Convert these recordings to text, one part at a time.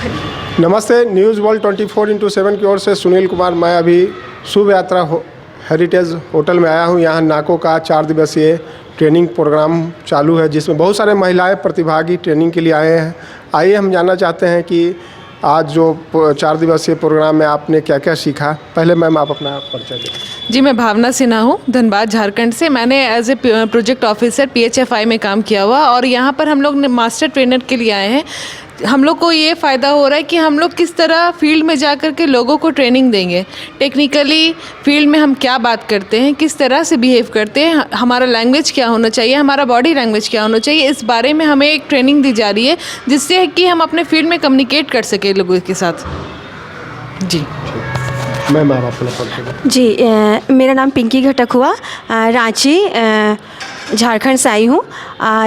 नमस्ते, news world 24x7 की ओर से सुनील कुमार। मैं अभी शुभ यात्रा हेरिटेज होटल में आया हूँ। यहाँ नाको का 4 दिवसीय ट्रेनिंग प्रोग्राम चालू है, जिसमें बहुत सारे महिलाएं प्रतिभागी ट्रेनिंग के लिए आए हैं। आइए हम जानना चाहते हैं कि आज जो 4 दिवसीय प्रोग्राम में आपने क्या क्या सीखा। पहले मैम आप अपना परिचय दें। जी, मैं भावना सिन्हा हूँ, धनबाद झारखंड से। मैंने as a project officer PHFI में काम किया हुआ और यहाँ पर हम लोग मास्टर ट्रेनर के लिए आए हैं। हम लोग को ये फ़ायदा हो रहा है कि हम लोग किस तरह फील्ड में जा कर के लोगों को ट्रेनिंग देंगे। टेक्निकली फील्ड में हम क्या बात करते हैं, किस तरह से बिहेव करते हैं, हमारा लैंग्वेज क्या होना चाहिए, हमारा बॉडी लैंग्वेज क्या होना चाहिए, इस बारे में हमें एक ट्रेनिंग दी जा रही है, जिससे कि हम अपने फील्ड में कम्युनिकेट कर सकें लोगों के साथ। जी मैम आप अपना परिचय दें। जी, मेरा नाम पिंकी घटक हुआ, रांची झारखंड से आई हूँ।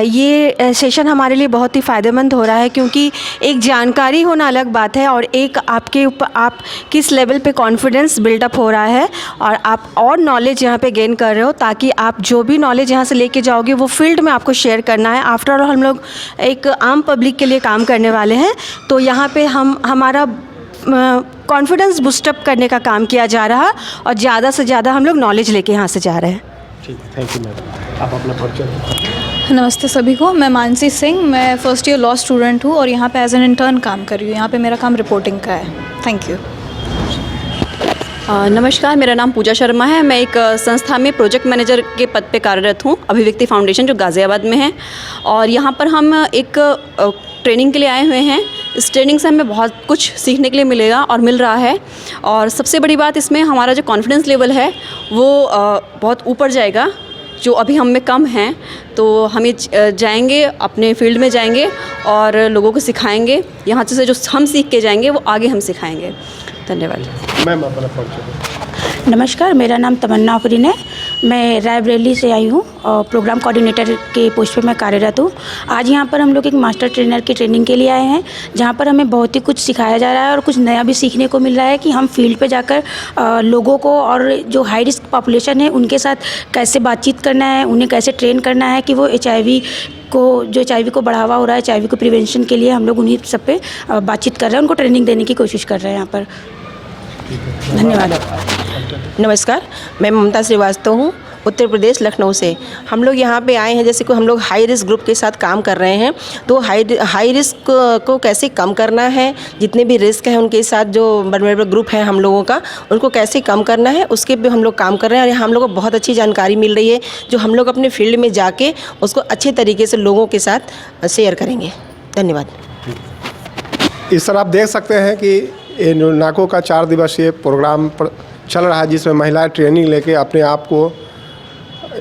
ये सेशन हमारे लिए बहुत ही फ़ायदेमंद हो रहा है, क्योंकि एक जानकारी होना अलग बात है और एक आपके ऊपर आप किस लेवल पे कॉन्फिडेंस बिल्डअप हो रहा है और आप और नॉलेज यहाँ पे गेन कर रहे हो, ताकि आप जो भी नॉलेज यहाँ से लेके जाओगे वो फील्ड में आपको शेयर करना है। आफ्टर ऑल हम लोग एक आम पब्लिक के लिए काम करने वाले हैं, तो यहाँ पे हमारा कॉन्फिडेंस बूस्टअप करने का काम किया जा रहा और ज़्यादा से ज़्यादा हम लोग नॉलेज लेके यहाँ से जा रहे हैं। ठीक, थैंक यू मैम। आप अपना परिचय दें। नमस्ते सभी को, मैं मानसी सिंह, मैं फर्स्ट ईयर लॉ स्टूडेंट हूँ और यहाँ पे एज एन इंटर्न काम कर रही हूँ। यहाँ पे मेरा काम रिपोर्टिंग का है। Thank you. नमस्कार, मेरा नाम पूजा शर्मा है। मैं एक संस्था में प्रोजेक्ट मैनेजर के पद पे कार्यरत हूँ, अभिव्यक्ति फाउंडेशन, जो गाज़ियाबाद में है। और यहाँ पर हम एक ट्रेनिंग के लिए आए हुए हैं। इस ट्रेनिंग से हमें बहुत कुछ सीखने के लिए मिलेगा और मिल रहा है। और सबसे बड़ी बात इसमें हमारा जो कॉन्फिडेंस लेवल है वो बहुत ऊपर जाएगा, जो अभी हम में कम हैं। तो हम ये जाएंगे, अपने फील्ड में जाएंगे और लोगों को सिखाएंगे। यहाँ से जो हम सीख के जाएंगे वो आगे हम सिखाएंगे। धन्यवाद। मैम अपना परिचय दें। नमस्कार, मेरा नाम तमन्ना अफरीन है। मैं रायबरेली से आई हूँ और प्रोग्राम कोऑर्डिनेटर के पोस्ट पे मैं कार्यरत हूँ। आज यहाँ पर हम लोग एक मास्टर ट्रेनर की ट्रेनिंग के लिए आए हैं, जहाँ पर हमें बहुत ही कुछ सिखाया जा रहा है और कुछ नया भी सीखने को मिल रहा है कि हम फील्ड पे जाकर लोगों को और जो हाई रिस्क पॉपुलेशन है उनके साथ कैसे बातचीत करना है, उन्हें कैसे ट्रेन करना है कि वो HIV को बढ़ावा हो रहा है, HIV को प्रिवेंशन के लिए हम लोग उन्हीं सब पे बातचीत कर रहे हैं, उनको ट्रेनिंग देने की कोशिश कर रहे हैं यहाँ पर। धन्यवाद। नमस्कार, मैं ममता श्रीवास्तव हूँ, उत्तर प्रदेश लखनऊ से। हम लोग यहाँ पे आए हैं, जैसे कि हम लोग हाई रिस्क ग्रुप के साथ काम कर रहे हैं, तो हाई रिस्क को कैसे कम करना है, जितने भी रिस्क हैं उनके साथ जो बड़े बड़े ग्रुप हैं हम लोगों का, उनको कैसे कम करना है, उसके पे हम लोग काम कर रहे हैं। और हम लोग को बहुत अच्छी जानकारी मिल रही है, जो हम लोग अपने फील्ड में जाके उसको अच्छे तरीके से लोगों के साथ शेयर करेंगे। धन्यवाद। इस तरह आप देख सकते हैं कि ये नाको का 4 दिवसीय प्रोग्राम चल रहा है, जिसमें महिलाएं ट्रेनिंग लेके अपने आप को,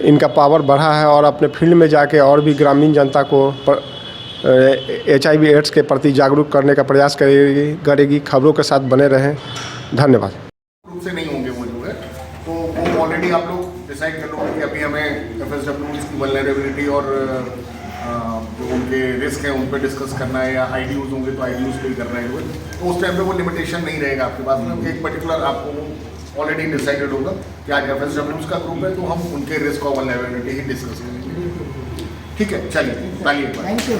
इनका पावर बढ़ा है और अपने फील्ड में जाके और भी ग्रामीण जनता को HIV एड्स के प्रति जागरूक करने का प्रयास करेगी। खबरों के साथ बने रहें। धन्यवाद। रूप से नहीं होंगे वो जो है, तो वो ऑलरेडी आप लोग डिसाइड कर लोगे कि अभी हमें FSW की वल्नरेबिलिटी और जो उनके रिस्क हैं उन पर डिस्कस करना है, या IDUs होंगे तो IDUs पे ही करना है। तो उस टाइम पे वो लिमिटेशन नहीं रहेगा आपके पास में। एक पर्टिकुलर आपको ऑलरेडी डिसाइडेड होगा कि आज FSWs का ग्रुप है, तो हम उनके रिस्क और वल्नरेबिलिटी ही डिस्कस करेंगे। ठीक है, चलिए तालियां। Thank you.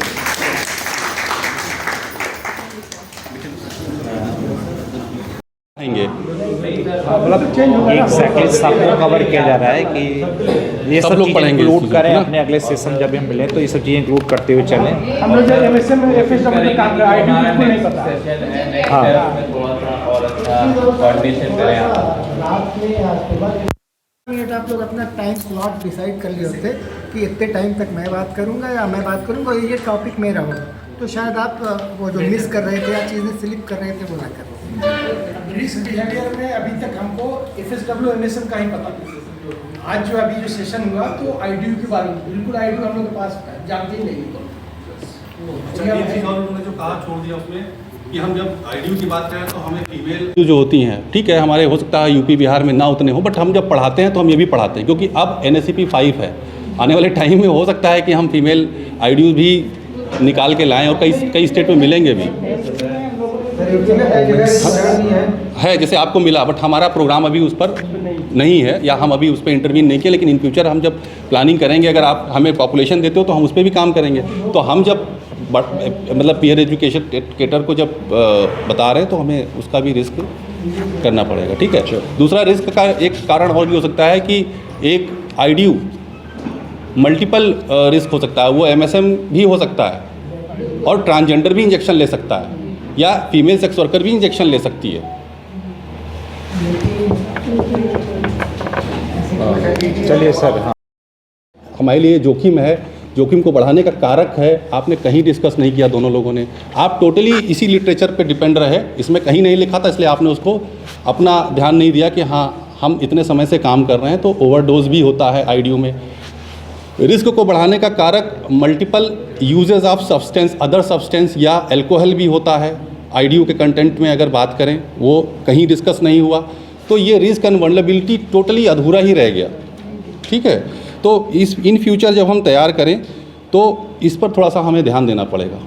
एक सेकंड सबको कवर किया जा रहा है कि ये सब लोग इंक्लूड करें अपने अगले सेशन जब हम मिलें, तो ये सब चीज़ें इंक्लूड करते हुए चलें। हम लोग जब FSW में काम कर रहे हैं, ID को नहीं पता। हाँ, कोऑर्डिनेशन करें आप लोग अपना टाइम स्लॉट डिसाइड कर लिए होते कि इतने टाइम तक मैं बात करूंगा या मैं बात करूंगा, ये टॉपिक मेरा होगा, तो शायद आप वो जो मिस कर रहे थे या चीज़ें स्लिप कर रहे थे वो ना कर। रिस्क बिहेवियर में अभी तक हमको FSW MSM का ही पता था। आज जो अभी जो सेशन हुआ तो IDU के बारे में बिल्कुल IDU हम लोग के पास जानते ही नहीं। उन्होंने जो कहा छोड़ दिया उसमें कि हम जब IDU की बात करें तो हमें फीमेल जो होती हैं, ठीक है, हमारे हो सकता है यूपी बिहार में ना उतने हो, बट हम जब पढ़ाते हैं तो हम ये भी पढ़ाते हैं, क्योंकि अब NSCP 5 है। आने वाले टाइम में हो सकता है कि हम फीमेल IDU भी निकाल के लाएं और कई स्टेट में मिलेंगे भी। है जैसे आपको मिला, बट हमारा प्रोग्राम अभी उस पर नहीं है या हम अभी उस पर इंटरवीन नहीं किया, लेकिन इन फ्यूचर हम जब प्लानिंग करेंगे, अगर आप हमें पॉपुलेशन देते हो तो हम उस पर भी काम करेंगे। तो हम जब मतलब पीयर एजुकेटर को जब बता रहे हैं तो हमें उसका भी रिस्क करना पड़ेगा, ठीक है। दूसरा रिस्क का एक कारण और भी हो सकता है कि एक आईडीयू मल्टीपल रिस्क हो सकता है, वो MSM भी हो सकता है और ट्रांसजेंडर भी इंजेक्शन ले सकता है या फीमेल सेक्स वर्कर भी इंजेक्शन ले सकती है। चलिए सर। हाँ, हमारे लिए जोखिम है, जोखिम को बढ़ाने का कारक है, आपने कहीं डिस्कस नहीं किया दोनों लोगों ने। आप टोटली इसी लिटरेचर पे डिपेंड रहे, इसमें कहीं नहीं लिखा था, इसलिए आपने उसको अपना ध्यान नहीं दिया कि हाँ हम इतने समय से काम कर रहे हैं। तो ओवरडोज भी होता है आईडीयू में। रिस्क को बढ़ाने का कारक multiple uses of substance, other substance या अल्कोहल भी होता है। आईडीयू के कंटेंट में अगर बात करें वो कहीं डिस्कस नहीं हुआ, तो ये रिस्क एंड वल्नरेबिलिटी टोटली अधूरा ही रह गया, ठीक है। तो इस इन फ्यूचर जब हम तैयार करें तो इस पर थोड़ा सा हमें ध्यान देना पड़ेगा,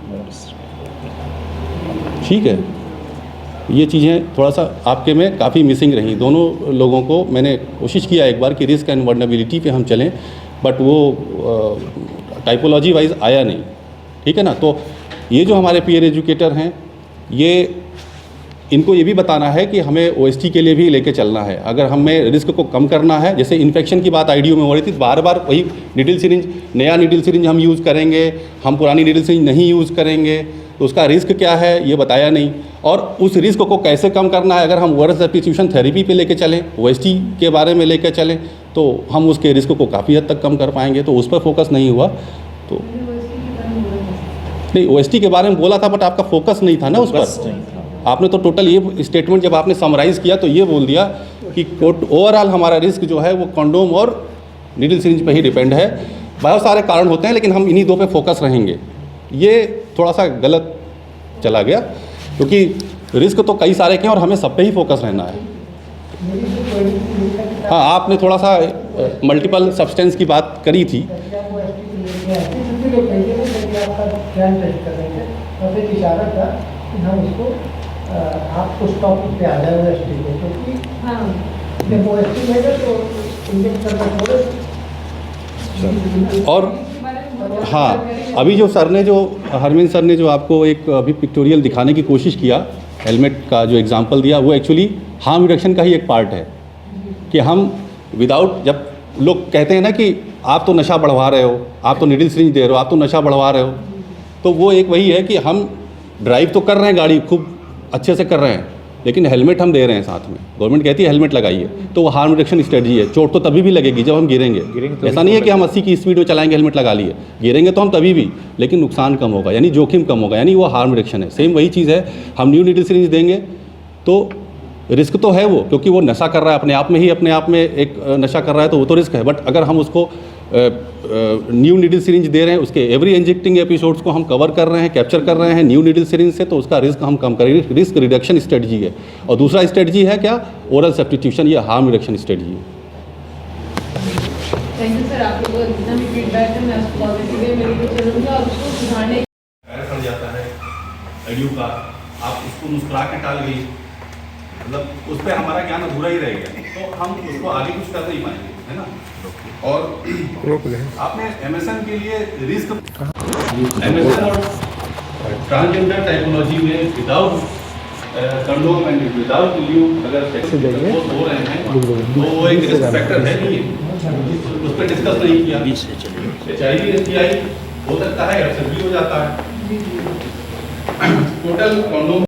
ठीक है। ये चीज़ें थोड़ा सा आपके में काफ़ी मिसिंग रही। दोनों लोगों को मैंने कोशिश किया एक बार कि रिस्क एंड वल्नरेबिलिटी पे हम चलें, बट वो टाइपोलॉजी वाइज आया नहीं, ठीक है ना। तो ये जो हमारे पीयर एजुकेटर हैं, ये इनको ये भी बताना है कि हमें OST के लिए भी लेके चलना है। अगर हमें रिस्क को कम करना है, जैसे इन्फेक्शन की बात आईडीयू में हो रही थी, बार बार वही निडल सिरिंज, नया निडल सिरिंज हम यूज़ करेंगे, हम पुरानी निडल सिरिंज नहीं यूज़ करेंगे, तो उसका रिस्क क्या है ये बताया नहीं। और उस रिस्क को कैसे कम करना है, अगर हम ओरल सब्स्टिट्यूशन थेरेपी पे लेके चलें, OST के बारे में लेके चलें, तो हम उसके रिस्क को काफ़ी हद तक कम कर पाएंगे। तो उस पर फोकस नहीं हुआ। तो नहीं, OST के बारे में बोला था, बट आपका फोकस नहीं था ना उस पर। आपने तो टोटल ये स्टेटमेंट जब आपने समराइज़ किया तो ये बोल दिया कि ओवरऑल हमारा रिस्क जो है वो कंडोम और निडल सिरिंज पे ही डिपेंड है। बहुत सारे कारण होते हैं, लेकिन हम इन्हीं दो पे फोकस रहेंगे। ये थोड़ा सा गलत चला गया, क्योंकि रिस्क तो कई सारे के हैं और हमें सब पे ही फोकस रहना है। हाँ, आपने थोड़ा सा मल्टीपल सब्सटेंस की बात करी थी। आप उस टॉपिक पे आ जाए OST पे, क्योंकि जब OST लेगा तो इंजेक्ट करना थोड़ा। और हाँ, अभी जो सर ने, जो हरमिन सर ने जो आपको एक अभी पिक्टोरियल दिखाने की कोशिश किया, हेलमेट का जो एग्जांपल दिया, वो एक्चुअली हार्म रिडक्शन का ही एक पार्ट है। कि हम विदाउट, जब लोग कहते हैं ना कि आप तो नशा बढ़वा रहे हो, आप तो निडल सिरिंज दे रहे हो, आप तो नशा बढ़वा रहे हो, तो वो एक वही है कि हम ड्राइव तो कर रहे हैं, गाड़ी खूब अच्छे से कर रहे हैं, लेकिन हेलमेट हम दे रहे हैं साथ में। गवर्नमेंट कहती है हेलमेट लगाइए, तो वो हार्म रिडक्शन स्ट्रेटजी है। चोट तो तभी भी लगेगी जब हम गिरेंगे। ऐसा नहीं है कि हम 80 की स्पीड में चलाएंगे, हेलमेट लगा लिए, गिरेंगे तो हम तभी भी, लेकिन नुकसान कम होगा, यानी जोखिम कम होगा, यानी वो हार्म रिडक्शन है। सेम वही चीज़ है, हम न्यू निडल सिरिंज देंगे तो रिस्क तो है वो, क्योंकि वो नशा कर रहा है अपने आप में एक नशा कर रहा है, तो वो तो रिस्क है। बट अगर हम उसको न्यू निडल सिरिंज दे रहे हैं, उसके एवरी इंजेक्टिंग एपिसोड्स को हम कवर कर रहे हैं, कैप्चर कर रहे हैं न्यू निडल सिरिंज से, तो उसका रिस्क हम कम करेंगे। रिस्क रिडक्शन स्ट्रेटजी है। और दूसरा स्ट्रेटजी है क्या, ओरल सब्स्टिट्यूशन, ये हार्म रिडक्शन स्ट्रेटजी है। थैंक यू सर, आपको जितना भी फीडबैक है मैं उसको पॉजिटिव वे में लेके चलूँगा और उसको सुधारने पड़ जाता है आईडीयू का, आप उसको मुस्कुरा के टाल गई, मतलब उस पर हमारा ज्ञान अधूरा ही रह गया, तो हम उसको आगे कुछ कर नहीं पाएंगे, है ना। और आपने MSM के लिए रिस्क, MSM और ट्रांसजेंडर टाइपोलॉजी में without condom and without lube अगर सेक्स हो रहे हैं तो वो एक रिस्क फैक्टर है नहीं, उस पर डिस्कस नहीं किया। HIV STI हो सकता है, एक्सेस भी हो जाता है। Total condom